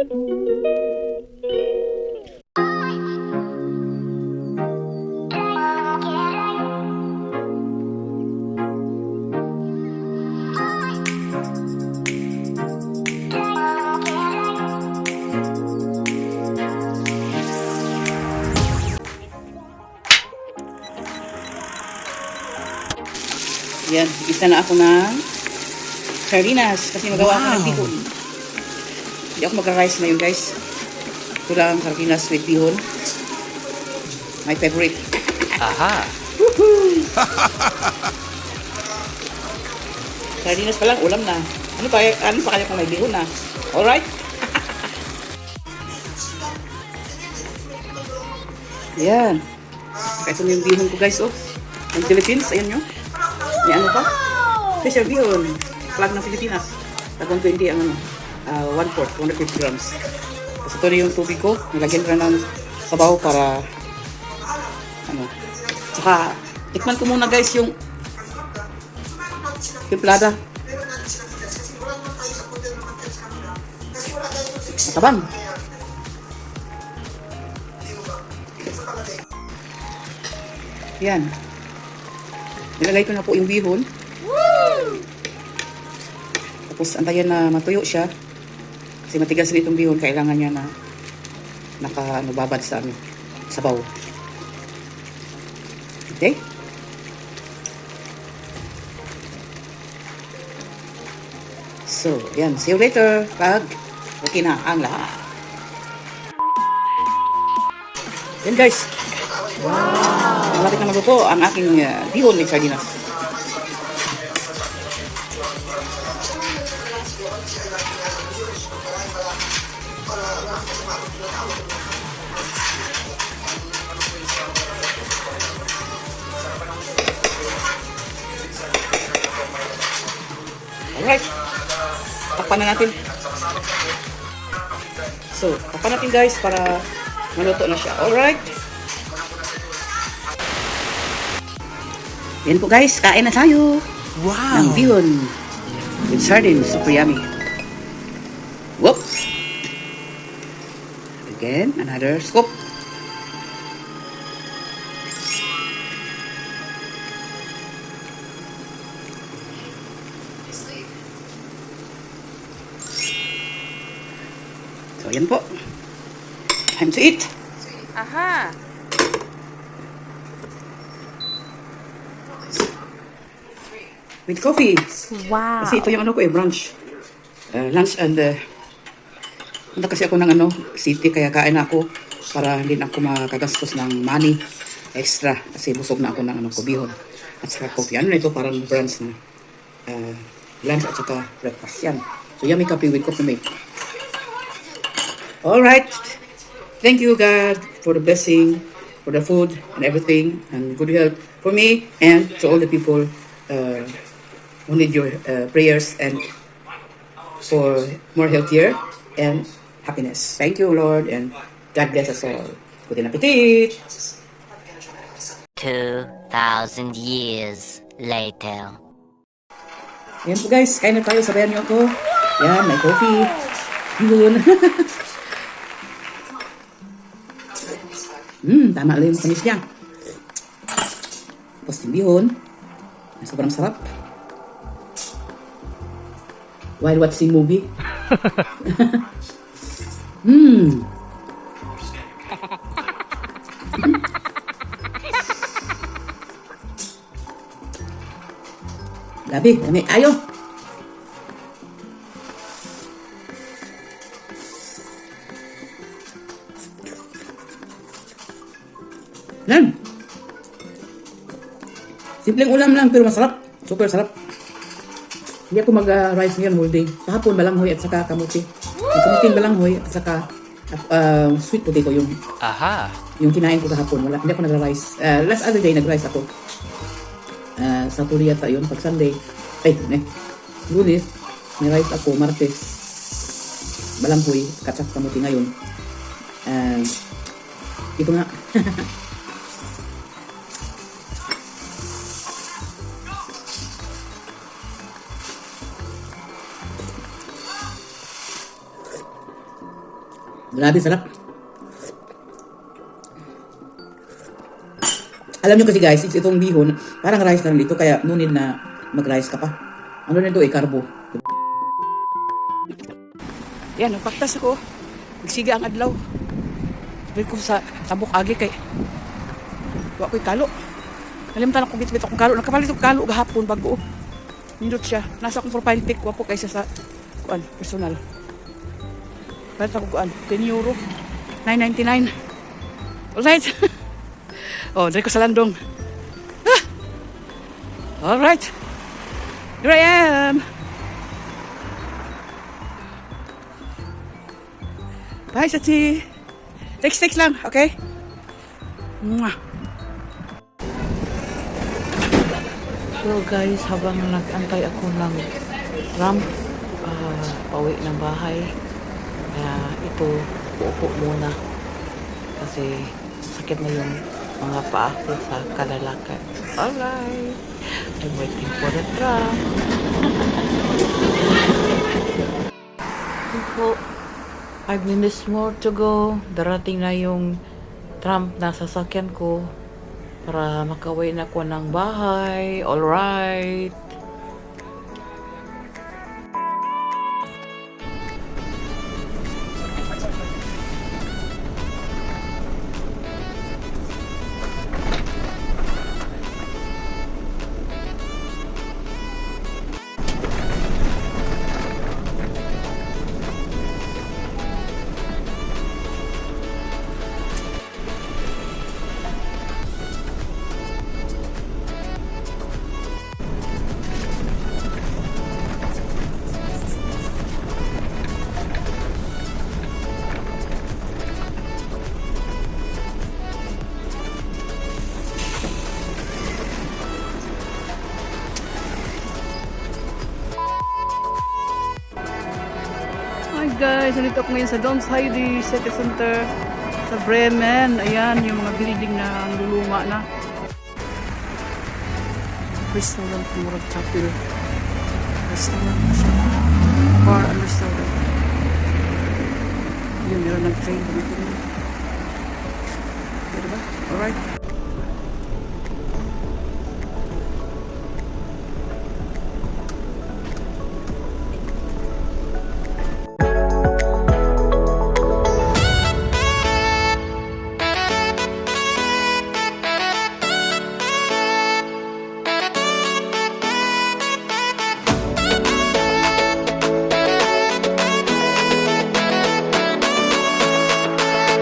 Yan, isa na ako ng sardinas kasi magawa ako ng bihon. Hindi ako magra-rice ngayon, guys. Ito lang sardinas with bihon. My favorite. Aha! Sardinas pa lang, ulam na. Ano pa kaya kung may bihon na? Alright? Yan. Ito na yung bihon ko, guys, oh. Ng Philippines, ayan nyo. May ano pa? Special bihon. Flag ng Pilipinas. Tag 120 ang ano. 1/4, 150 grams. Tapos ito na yung tubig ko. Nilagyan ko na ng sabaw para ano. Saka, tikman ko muna, guys, yung timplada. Matabang. Yan. Nilagay ko na po yung bihon. Woo! Tapos antayan na matuyo siya. Kasi matigas rin itong bihon. Kailangan niya na babad sa sabaw. Okay? So, yan. See you later. Pag okay na ang lahat. Yan, guys. Wow! Malapit na maluto ang aking bihon with sardinas. Alright. Takpan na natin. So, takpan natin, guys, para maluto na siya. Alright. Yan po, guys, kain na tayo. Wow! Ng bihon with sardines, super yummy. Whoops! Again, another scoop. So, yan po. Time to eat. Aha! With coffee. Wow! Kasi ito yung ano ko brunch. Lunch and punta kasi ako ng city kaya kain ako para hindi na ako makagastos ng money extra kasi busog na ako ng bihon at saka coffee. Ano na ito parang brunch na lunch at saka breakfast yan. So yummy coffee with coffee mate. Alright. Thank you God for the blessing, for the food and everything and good health for me and to all the people who need your prayers and for more healthier and happiness. Thank you, Lord, and God bless us all. Good appetit! 2,000 years later. Ayan po, guys, kain na tayo. Sabayan niyo ako. Yan, may coffee. Yun. Tama lang yung panis niya. Tapos yung bihon. Sobrang sarap. While watching movie. Grabe, may ayo. Yan. Simpleng ulam lang pero masarap. Super sarap. Hindi ako mag-rice ngayon whole day. Kahapon balanghoy at saka kamuti. Yung kamuting balanghoy at saka sweet potato yung Aha! yung kinain ko kahapon. Hindi ako nag-rice. Last other day nag-rice ako. Sa Tuloy yata yun. Pag Sunday. Lunes. Nag-rice ako. Martes. Balanghoy. Katsak kamuti ngayon. Ito nga. Grabe, sarap. Alam nyo kasi guys, itong bihon, parang rice na rin ito, kaya no need na mag-rice ka pa. Ano nito carbo. Yan, nagpaktas ako. Nagsiga ang adlaw. Sabi ko sa tabok agi kay wa ko'y kalo. Nalimutan ako bitbit akong kalo. Nakapalit akong kalo gahapon bago. Nindot siya. Nasa akong profile pic. Wapo kaysa sa personal. Palit ako kuan. 10 euro. 9.99. Alright. Oh, dari ko sa landong. Ah! Alright. Here I am. Bye, Sachi. Text lang, okay? Mwah. So guys, habang nag-antay ako ng ramp, pauwi ng bahay, ito, uupo muna. Kasi sakit na yung mga paa ko sa kalalakad. Alright, I'm waiting for the tram. 5 minutes more to go. Darating na yung tram na sasakyan ko para makauwi na ako ng bahay. Alright. Hi guys, nandito ako ngayon sa Doms Heidi City Center sa Bremen. Ayan, yung mga building na luluma na. Restaurant, murag chapel. Restaurant na siya. Bar and restaurant. Yun, meron nag-train dito. Diba? Alright.